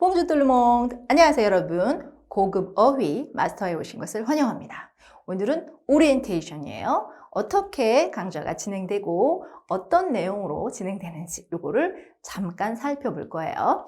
Bonjour tout le monde. 안녕하세요 여러분. 고급 어휘 마스터에 오신 것을 환영합니다. 오늘은 오리엔테이션이에요. 어떻게 강좌가 진행되고 어떤 내용으로 진행되는지 요거를 잠깐 살펴볼 거예요.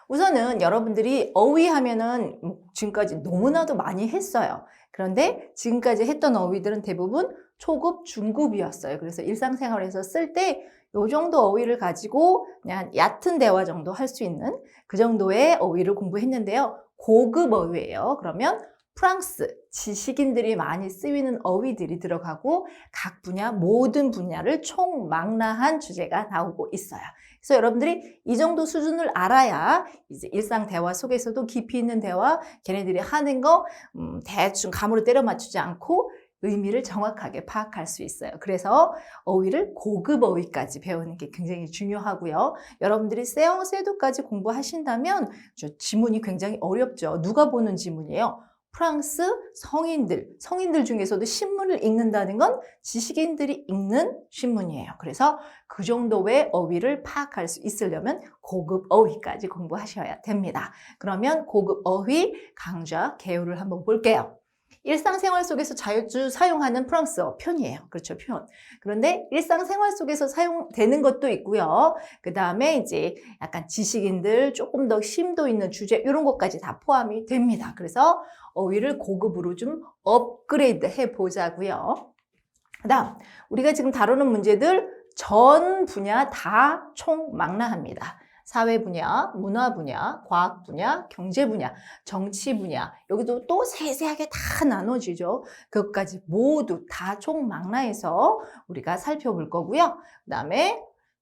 우선은 여러분들이 어휘 하면은 지금까지 너무나도 많이 했어요. 그런데 지금까지 했던 어휘들은 대부분 초급, 중급이었어요. 그래서 일상생활에서 쓸 때 이 정도 어휘를 가지고 그냥 얕은 대화 정도 할 수 있는 그 정도의 어휘를 공부했는데요. 고급 어휘예요. 그러면 프랑스, 지식인들이 많이 쓰이는 어휘들이 들어가고 각 분야, 모든 분야를 총망라한 주제가 나오고 있어요. 그래서 여러분들이 이 정도 수준을 알아야 이제 일상 대화 속에서도 깊이 있는 대화, 걔네들이 하는 거 대충 감으로 때려 맞추지 않고 의미를 정확하게 파악할 수 있어요. 그래서 어휘를 고급 어휘까지 배우는 게 굉장히 중요하고요. 여러분들이 세영, 세두까지 공부하신다면 지문이 굉장히 어렵죠. 누가 보는 지문이에요? 프랑스 성인들 중에서도 신문을 읽는다는 건 지식인들이 읽는 신문이에요. 그래서 그 정도의 어휘를 파악할 수 있으려면 고급 어휘까지 공부하셔야 됩니다. 그러면 고급 어휘 강좌 개요를 한번 볼게요. 일상생활 속에서 자주 사용하는 프랑스어 표현이에요. 그렇죠, 표현. 그런데 일상생활 속에서 사용되는 것도 있고요. 그 다음에 이제 약간 지식인들 조금 더 심도 있는 주제 이런 것까지 다 포함이 됩니다. 그래서 어휘를 고급으로 좀 업그레이드 해보자고요. 그 다음 우리가 지금 다루는 문제들 전 분야 다 총망라합니다. 사회 분야, 문화 분야, 과학 분야, 경제 분야, 정치 분야 여기도 또 세세하게 다 나눠지죠. 그것까지 모두 다 총망라해서 우리가 살펴볼 거고요. 그 다음에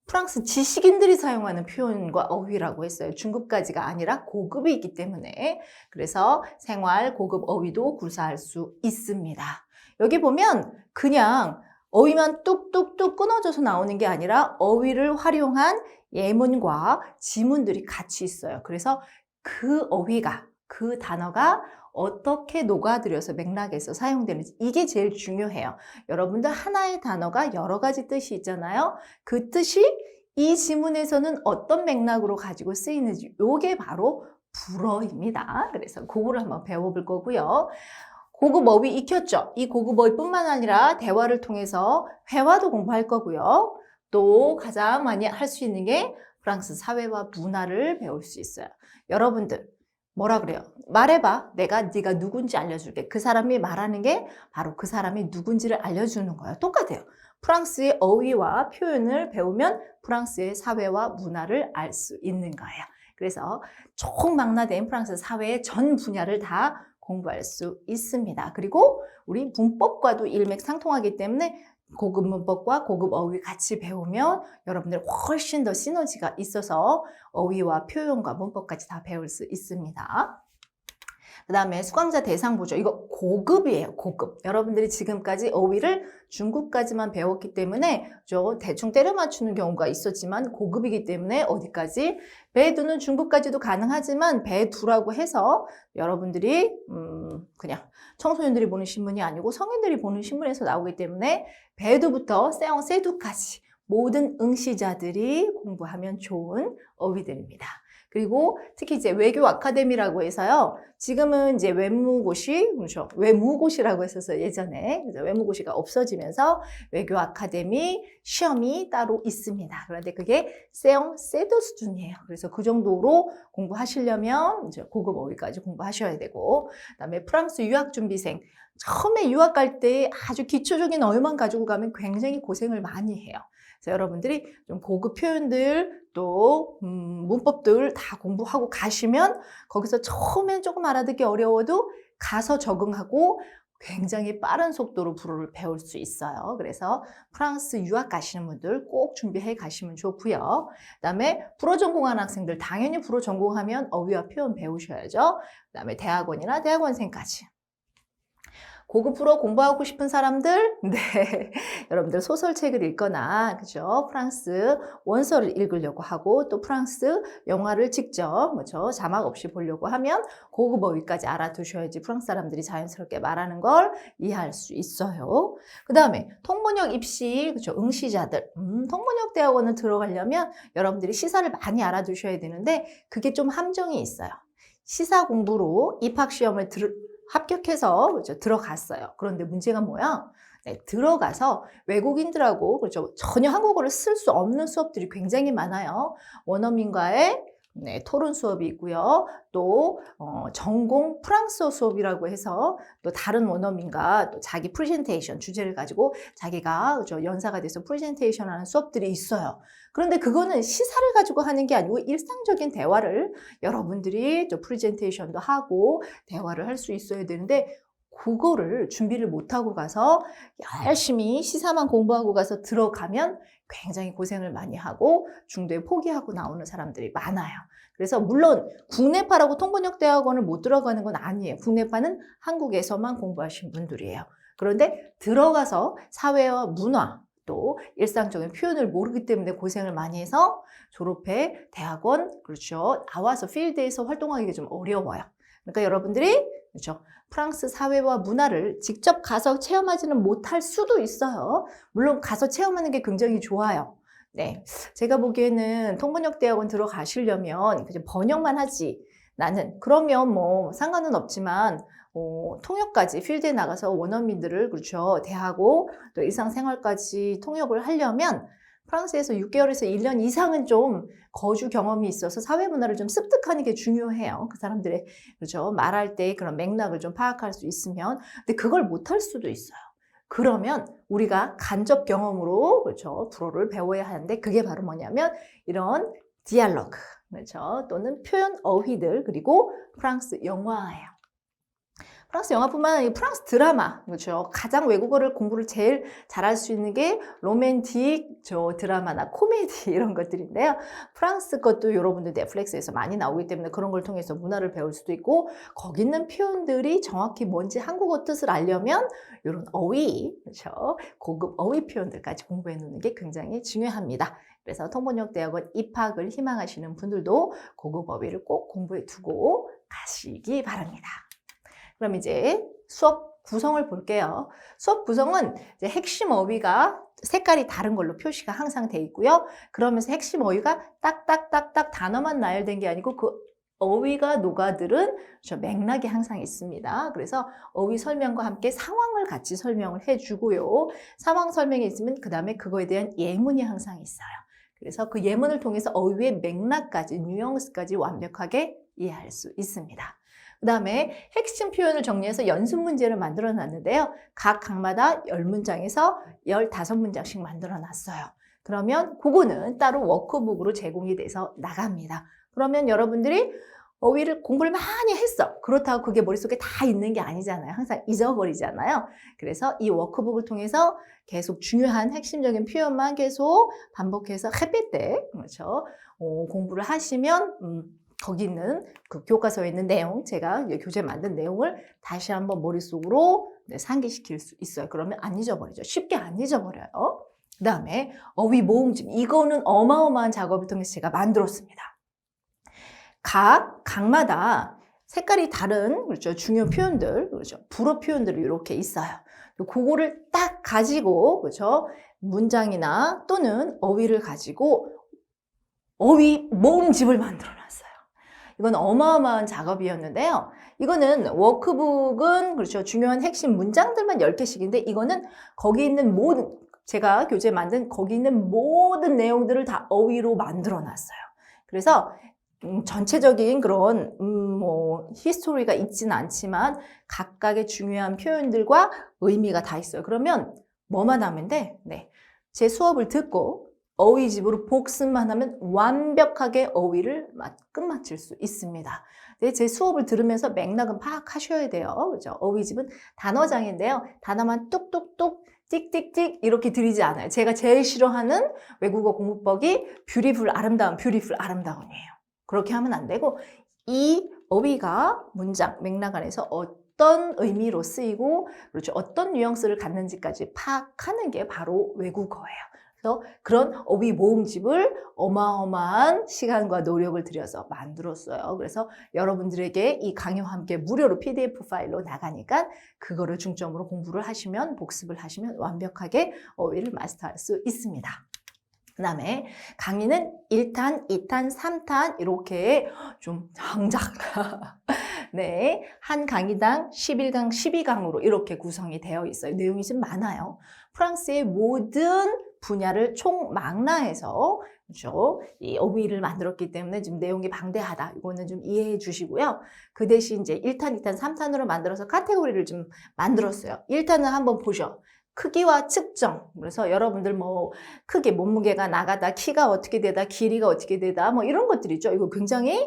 프랑스 지식인들이 사용하는 표현과 어휘라고 했어요. 중급까지가 아니라 고급이 있기 때문에 그래서 생활 고급 어휘도 구사할 수 있습니다. 여기 보면 그냥 어휘만 뚝뚝뚝 끊어져서 나오는 게 아니라 어휘를 활용한 예문과 지문들이 같이 있어요. 그래서 그 어휘가, 그 단어가 어떻게 녹아들여서 맥락에서 사용되는지 이게 제일 중요해요. 여러분들 하나의 단어가 여러 가지 뜻이 있잖아요. 그 뜻이 이 지문에서는 어떤 맥락으로 가지고 쓰이는지 이게 바로 불어입니다. 그래서 그거를 한번 배워볼 거고요. 고급 어휘 익혔죠? 이 고급 어휘뿐만 아니라 대화를 통해서 회화도 공부할 거고요. 또 가장 많이 할 수 있는 게 프랑스 사회와 문화를 배울 수 있어요. 여러분들 뭐라 그래요? 말해봐. 네가 누군지 알려줄게. 그 사람이 말하는 게 바로 그 사람이 누군지를 알려주는 거예요. 똑같아요. 프랑스의 어휘와 표현을 배우면 프랑스의 사회와 문화를 알 수 있는 거예요. 그래서 총망라된 프랑스 사회의 전 분야를 다 공부할 수 있습니다. 그리고 우리 문법과도 일맥상통하기 때문에 고급 문법과 고급 어휘 같이 배우면 여러분들 훨씬 더 시너지가 있어서 어휘와 표현과 문법까지 다 배울 수 있습니다. 그 다음에 수강자 대상 보조. 이거 고급이에요. 고급. 여러분들이 지금까지 어휘를 중급까지만 배웠기 때문에 대충 때려 맞추는 경우가 있었지만 고급이기 때문에 어디까지? 배2는 중급까지도 가능하지만 배2라고 해서 여러분들이 그냥 청소년들이 보는 신문이 아니고 성인들이 보는 신문에서 나오기 때문에 배2부터 세영, 세두까지 모든 응시자들이 공부하면 좋은 어휘들입니다. 그리고 특히 이제 외교 아카데미라고 해서요. 지금은 이제 외무고시, 그렇죠. 외무고시라고 했어서 예전에 외무고시가 없어지면서 외교 아카데미 시험이 따로 있습니다. 그런데 그게 세영, 세두 수준이에요. 그래서 그 정도로 공부하시려면 이제 고급 어휘까지 공부하셔야 되고, 그다음에 프랑스 유학 준비생 처음에 유학 갈 때 아주 기초적인 어휘만 가지고 가면 굉장히 고생을 많이 해요. 그래서 여러분들이 좀 고급 표현들 또 문법들 다 공부하고 가시면 거기서 처음엔 조금 알아듣기 어려워도 가서 적응하고 굉장히 빠른 속도로 불어를 배울 수 있어요. 그래서 프랑스 유학 가시는 분들 꼭 준비해 가시면 좋고요. 그다음에 불어 전공하는 학생들 당연히 불어 전공하면 어휘와 표현 배우셔야죠. 그다음에 대학원이나 대학원생까지. 고급으로 공부하고 싶은 사람들, 네, 여러분들 소설책을 읽거나, 그죠? 프랑스 원서를 읽으려고 하고, 또 프랑스 영화를 직접, 그죠? 자막 없이 보려고 하면 고급 어휘까지 알아두셔야지 프랑스 사람들이 자연스럽게 말하는 걸 이해할 수 있어요. 그 다음에 통번역 입시, 그죠? 응시자들, 통번역 대학원을 들어가려면 여러분들이 시사를 많이 알아두셔야 되는데, 그게 좀 함정이 있어요. 시사 공부로 입학시험을 합격해서 그렇죠? 들어갔어요. 그런데 문제가 뭐야? 네, 들어가서 외국인들하고 그렇죠? 전혀 한국어를 쓸 수 없는 수업들이 굉장히 많아요. 원어민과의 네, 토론 수업이 있고요. 또 전공 프랑스어 수업이라고 해서 또 다른 원어민과 또 자기 프레젠테이션 주제를 가지고 자기가 그렇죠? 연사가 돼서 프레젠테이션 하는 수업들이 있어요. 그런데 그거는 시사를 가지고 하는 게 아니고 일상적인 대화를 여러분들이 또 프레젠테이션도 하고 대화를 할 수 있어야 되는데 그거를 준비를 못하고 가서 열심히 시사만 공부하고 가서 들어가면 굉장히 고생을 많이 하고 중도에 포기하고 나오는 사람들이 많아요. 그래서 물론 국내파라고 통번역 대학원을 못 들어가는 건 아니에요. 국내파는 한국에서만 공부하신 분들이에요. 그런데 들어가서 사회와 문화 또 일상적인 표현을 모르기 때문에 고생을 많이 해서 졸업해 대학원 그렇죠 나와서 필드에서 활동하기가 좀 어려워요. 그러니까 여러분들이 그렇죠 프랑스 사회와 문화를 직접 가서 체험하지는 못할 수도 있어요. 물론 가서 체험하는 게 굉장히 좋아요. 네, 제가 보기에는 통번역 대학원 들어가시려면 그냥 번역만 하지 나는 그러면 뭐 상관은 없지만 통역까지 필드에 나가서 원어민들을 그렇죠 대하고 또 일상생활까지 통역을 하려면 프랑스에서 6개월에서 1년 이상은 좀 거주 경험이 있어서 사회 문화를 좀 습득하는 게 중요해요. 그 사람들의 그렇죠 말할 때 그런 맥락을 좀 파악할 수 있으면 근데 그걸 못할 수도 있어요. 그러면 우리가 간접 경험으로 그렇죠 불어를 배워야 하는데 그게 바로 뭐냐면 이런 디알로그 그렇죠 또는 표현 어휘들 그리고 프랑스 영화예요. 프랑스 영화뿐만 아니라 프랑스 드라마, 그렇죠. 가장 외국어를 공부를 제일 잘할 수 있는 게 로맨틱 드라마나 코미디 이런 것들인데요. 프랑스 것도 여러분들 넷플릭스에서 많이 나오기 때문에 그런 걸 통해서 문화를 배울 수도 있고 거기 있는 표현들이 정확히 뭔지 한국어 뜻을 알려면 이런 어휘, 그렇죠. 고급 어휘 표현들까지 공부해 놓는 게 굉장히 중요합니다. 그래서 통번역 대학원 입학을 희망하시는 분들도 고급 어휘를 꼭 공부해 두고 가시기 바랍니다. 그럼 이제 수업 구성을 볼게요. 수업 구성은 이제 핵심 어휘가 색깔이 다른 걸로 표시가 항상 돼 있고요. 그러면서 핵심 어휘가 딱딱딱딱 단어만 나열된 게 아니고 그 어휘가 녹아들은 맥락이 항상 있습니다. 그래서 어휘 설명과 함께 상황을 같이 설명을 해주고요. 상황 설명이 있으면 그 다음에 그거에 대한 예문이 항상 있어요. 그래서 그 예문을 통해서 어휘의 맥락까지, 뉘앙스까지 완벽하게 이해할 수 있습니다. 그 다음에 핵심 표현을 정리해서 연습 문제를 만들어 놨는데요. 각 강마다 10문장에서 15문장씩 만들어 놨어요. 그러면 그거는 따로 워크북으로 제공이 돼서 나갑니다. 그러면 여러분들이 어휘를 공부를 많이 했어. 그렇다고 그게 머릿속에 다 있는 게 아니잖아요. 항상 잊어버리잖아요. 그래서 이 워크북을 통해서 계속 중요한 핵심적인 표현만 계속 반복해서 해뺄 그렇죠? 공부를 하시면 거기 있는 그 교과서에 있는 내용, 제가 교재 만든 내용을 다시 한번 머릿속으로 상기시킬 수 있어요. 그러면 안 잊어버리죠. 쉽게 안 잊어버려요. 그 다음에 어휘 모음집. 이거는 어마어마한 작업을 통해서 제가 만들었습니다. 각 강마다 색깔이 다른 그렇죠 중요 표현들, 그렇죠 불어 표현들이 이렇게 있어요. 그거를 딱 가지고 그렇죠 문장이나 또는 어휘를 가지고 어휘 모음집을 만들어놨어요. 이건 어마어마한 작업이었는데요. 이거는 워크북은 그렇죠 중요한 핵심 문장들만 10개씩인데 이거는 거기 있는 모든 제가 교재 만든 거기 있는 모든 내용들을 다 어휘로 만들어놨어요. 그래서 전체적인 그런 뭐 히스토리가 있지는 않지만 각각의 중요한 표현들과 의미가 다 있어요. 그러면 뭐만 하면 돼? 네, 제 수업을 듣고 어휘집으로 복습만 하면 완벽하게 어휘를 끝마칠 수 있습니다. 네, 제 수업을 들으면서 맥락은 파악하셔야 돼요. 그렇죠? 어휘집은 단어장인데요. 단어만 뚝뚝뚝 띡띡띡 이렇게 들리지 않아요. 제가 제일 싫어하는 외국어 공부법이 뷰티풀 아름다운이에요. 그렇게 하면 안 되고 이 어휘가 문장, 맥락 안에서 어떤 의미로 쓰이고 그렇죠. 어떤 뉘앙스를 갖는지까지 파악하는 게 바로 외국어예요. 그래서 그런 어휘 모음집을 어마어마한 시간과 노력을 들여서 만들었어요. 그래서 여러분들에게 이 강의와 함께 무료로 PDF 파일로 나가니까 그거를 중점으로 공부를 하시면 복습을 하시면 완벽하게 어휘를 마스터할 수 있습니다. 그 다음에 강의는 1탄, 2탄, 3탄 이렇게 좀 장작 네, 한 강의당 11강, 12강으로 이렇게 구성이 되어 있어요. 내용이 좀 많아요. 프랑스의 모든 분야를 총망라해서 그렇죠? 이 어휘를 만들었기 때문에 좀 내용이 방대하다. 이거는 좀 이해해 주시고요. 그 대신 이제 1탄, 2탄, 3탄으로 만들어서 카테고리를 좀 만들었어요. 1탄은 한번 보죠. 크기와 측정. 그래서 여러분들 뭐 크기, 몸무게가 나가다, 키가 어떻게 되다, 길이가 어떻게 되다, 뭐 이런 것들 있죠. 이거 굉장히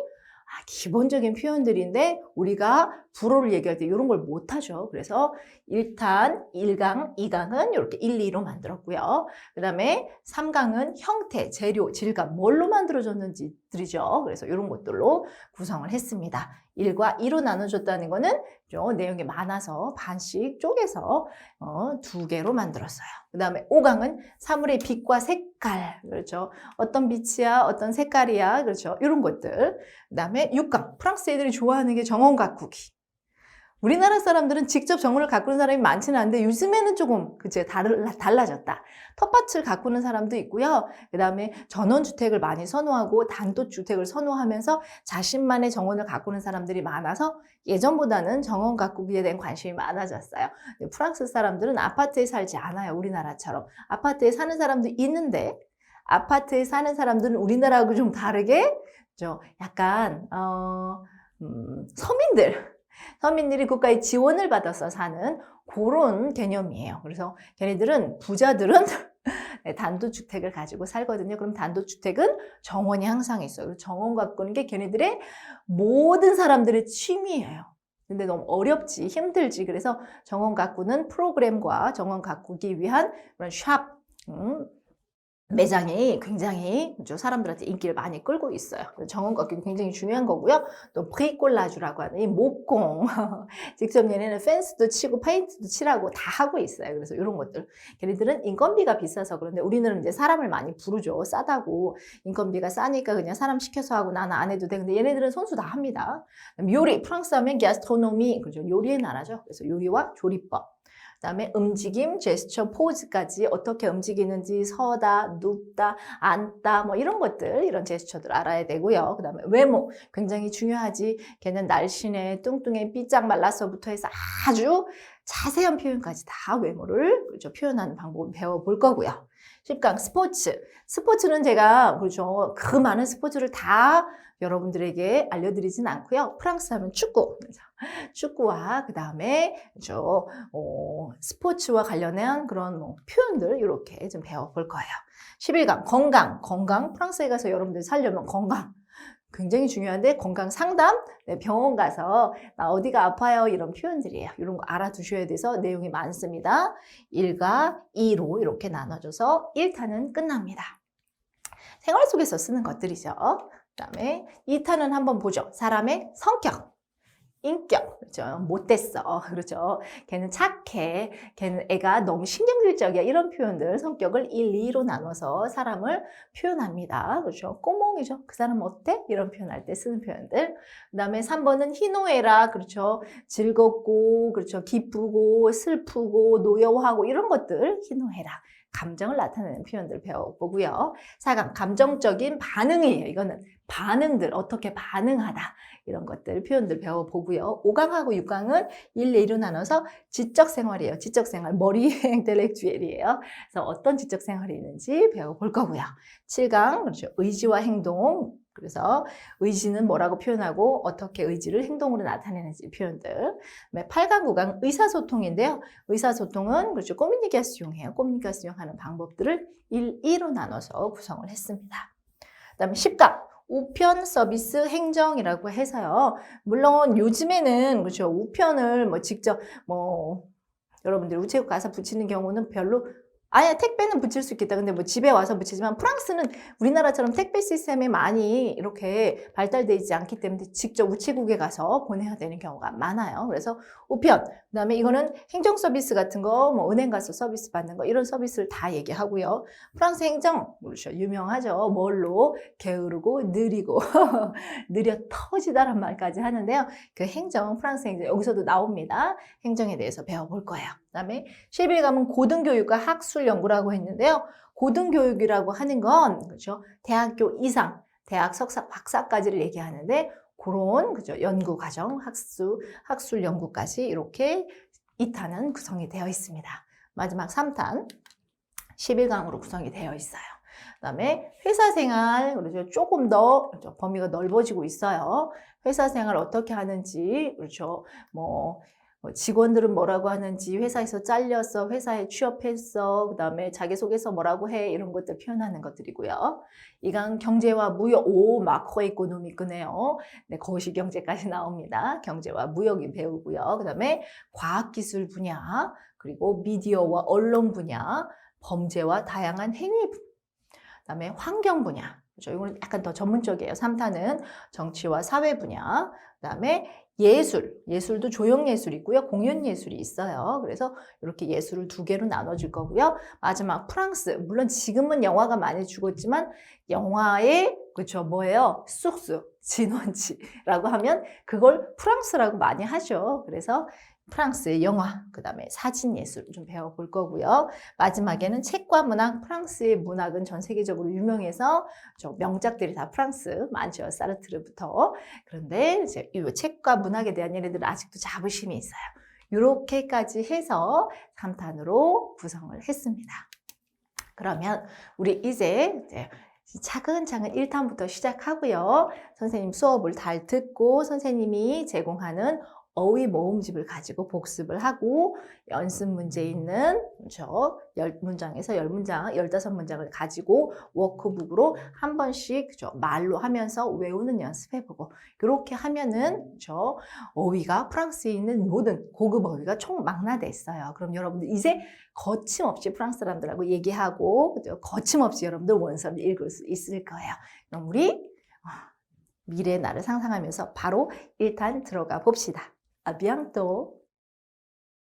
기본적인 표현들인데 우리가 불어를 얘기할 때 이런 걸 못하죠. 그래서 1탄, 1강, 2강은 이렇게 1, 2로 만들었고요. 그 다음에 3강은 형태, 재료, 질감, 뭘로 만들어졌는지들이죠. 그래서 이런 것들로 구성을 했습니다. 1과 2로 나눠줬다는 거는 내용이 많아서 반씩 쪼개서 2개로 만들었어요. 그 다음에 5강은 사물의 빛과 색깔, 그렇죠. 어떤 빛이야, 어떤 색깔이야, 그렇죠. 이런 것들. 그 다음에 6강, 프랑스 애들이 좋아하는 게 정원 가꾸기. 우리나라 사람들은 직접 정원을 가꾸는 사람이 많지는 않은데 요즘에는 조금 그치 달라졌다. 텃밭을 가꾸는 사람도 있고요. 그 다음에 전원주택을 많이 선호하고 단독주택을 선호하면서 자신만의 정원을 가꾸는 사람들이 많아서 예전보다는 정원 가꾸기에 대한 관심이 많아졌어요. 프랑스 사람들은 아파트에 살지 않아요. 우리나라처럼. 아파트에 사는 사람도 있는데 아파트에 사는 사람들은 우리나라하고 좀 다르게 약간 서민들이 국가의 지원을 받아서 사는 그런 개념이에요. 그래서 걔네들은 부자들은 단독주택을 가지고 살거든요. 그럼 단독주택은 정원이 항상 있어요. 그래서 정원 가꾸는 게 걔네들의 모든 사람들의 취미예요. 근데 너무 어렵지, 힘들지. 그래서 정원 가꾸는 프로그램과 정원 가꾸기 위한 그런 샵, 매장이 굉장히 사람들한테 인기를 많이 끌고 있어요. 정원 가꾸기 굉장히 중요한 거고요. 또 브리콜라주라고 하는 이 목공 직접 얘네는 펜스도 치고 페인트도 칠하고 다 하고 있어요. 그래서 이런 것들 걔네들은 인건비가 비싸서 그런데 우리는 이제 사람을 많이 부르죠. 싸다고 인건비가 싸니까 그냥 사람 시켜서 하고 나는 안 해도 돼. 근데 얘네들은 손수 다 합니다. 요리 프랑스 하면 게스트로노미 그죠? 요리의 나라죠. 그래서 요리와 조리법. 그다음에 움직임, 제스처, 포즈까지 어떻게 움직이는지 서다, 눕다, 앉다 뭐 이런 것들, 이런 제스처들 알아야 되고요. 그다음에 외모 굉장히 중요하지. 걔는 날씬해, 뚱뚱해, 삐짝 말라서부터 해서 아주 자세한 표현까지 다 외모를 그렇죠? 표현하는 방법을 배워볼 거고요. 10강 스포츠는 제가 그렇죠 그 많은 스포츠를 다 여러분들에게 알려드리진 않고요. 프랑스 하면 축구와 그 다음에 스포츠와 관련한 그런 표현들 이렇게 좀 배워볼 거예요. 11강 건강 프랑스에 가서 여러분들 살려면 건강 굉장히 중요한데 건강 상담 병원 가서 나 어디가 아파요 이런 표현들이에요. 이런 거 알아두셔야 돼서 내용이 많습니다. 1과 2로 이렇게 나눠줘서 1탄은 끝납니다. 생활 속에서 쓰는 것들이죠. 그 다음에 2탄은 한번 보죠. 사람의 성격, 인격, 그렇죠. 못됐어, 그렇죠. 걔는 착해, 걔는 애가 너무 신경질적이야. 이런 표현들, 성격을 1, 2로 나눠서 사람을 표현합니다. 그렇죠. 꼬몽이죠. 그 사람 어때? 이런 표현할 때 쓰는 표현들. 그 다음에 3번은 희노애락, 그렇죠. 즐겁고, 그렇죠. 기쁘고, 슬프고, 노여워하고 이런 것들, 희노애락. 감정을 나타내는 표현들 배워보고요. 4강, 감정적인 반응이에요. 이거는 반응들, 어떻게 반응하다. 이런 것들, 표현들 배워보고요. 5강하고 6강은 1, 2로 나눠서 지적생활이에요. 지적생활, 머리 인텔렉주얼이에요. 그래서 어떤 지적생활이 있는지 배워볼 거고요. 7강, 그렇죠. 의지와 행동. 그래서 의지는 뭐라고 표현하고 어떻게 의지를 행동으로 나타내는지 표현들. 8강, 9강 의사소통인데요. 의사소통은 그렇죠. 코뮤니케이션이에요. 코뮤니케이션 하는 방법들을 1, 2로 나눠서 구성을 했습니다. 그 다음에 10강. 우편 서비스 행정이라고 해서요. 물론 요즘에는 그렇죠. 우편을 직접 여러분들 우체국 가서 붙이는 경우는 별로 아예 택배는 붙일 수 있겠다. 근데 뭐 집에 와서 붙이지만 프랑스는 우리나라처럼 택배 시스템이 많이 이렇게 발달되어 있지 않기 때문에 직접 우체국에 가서 보내야 되는 경우가 많아요. 그래서 우편, 그다음에 이거는 행정 서비스 같은 거, 뭐 은행 가서 서비스 받는 거 이런 서비스를 다 얘기하고요. 프랑스 행정 그렇죠. 유명하죠. 뭘로 게으르고 느리고 느려 터지다란 말까지 하는데요. 그 행정, 프랑스 행정 여기서도 나옵니다. 행정에 대해서 배워볼 거예요. 그다음에 11감은 고등교육과 학술 연구라고 했는데요. 고등교육이라고 하는 건 그렇죠. 대학교 이상, 대학 석사, 박사까지를 얘기하는데 그런 그죠. 연구 과정, 학술 연구까지 이렇게 2탄은 구성이 되어 있습니다. 마지막 3탄 11강으로 구성이 되어 있어요. 그다음에 회사 생활 그렇죠. 조금 더 그렇죠. 범위가 넓어지고 있어요. 회사 생활 어떻게 하는지 그렇죠. 뭐 직원들은 뭐라고 하는지, 회사에서 잘렸어, 회사에 취업했어, 그 다음에 자기소개서 뭐라고 해, 이런 것들 표현하는 것들이고요. 이강 경제와 무역, 오, 마크로이코노미크네요. 네, 거시경제까지 나옵니다. 경제와 무역이 배우고요. 그 다음에 과학기술 분야, 그리고 미디어와 언론 분야, 범죄와 다양한 행위 분야, 그 다음에 환경 분야. 그렇죠? 이거는 약간 더 전문적이에요. 3탄은 정치와 사회 분야, 그 다음에 예술도 조형예술이 있고요. 공연예술이 있어요. 그래서 이렇게 예술을 2개로 나눠줄 거고요. 마지막 프랑스, 물론 지금은 영화가 많이 죽었지만 영화의 그렇죠 뭐예요? 소스, 진원지라고 하면 그걸 프랑스라고 많이 하죠. 그래서 프랑스의 영화, 그 다음에 사진예술 좀 배워볼 거고요. 마지막에는 책과 문학, 프랑스의 문학은 전 세계적으로 유명해서 명작들이 다 프랑스, 많죠. 사르트르부터. 그런데 이제 이 책과 문학에 대한 얘네들은 아직도 자부심이 있어요. 이렇게까지 해서 3탄으로 구성을 했습니다. 그러면 우리 이제 차근차근 1탄부터 시작하고요. 선생님 수업을 잘 듣고 선생님이 제공하는 어휘 모음집을 가지고 복습을 하고 연습 문제 있는 10문장에서 10문장, 15문장을 가지고 워크북으로 한 번씩 말로 하면서 외우는 연습해보고 이렇게 하면은 어휘가 프랑스에 있는 모든 고급 어휘가 총망라됐어요. 그럼 여러분들 이제 거침없이 프랑스 사람들하고 얘기하고 거침없이 여러분들 원서를 읽을 수 있을 거예요. 그럼 우리 미래의 나를 상상하면서 바로 1탄 들어가 봅시다. À bientôt!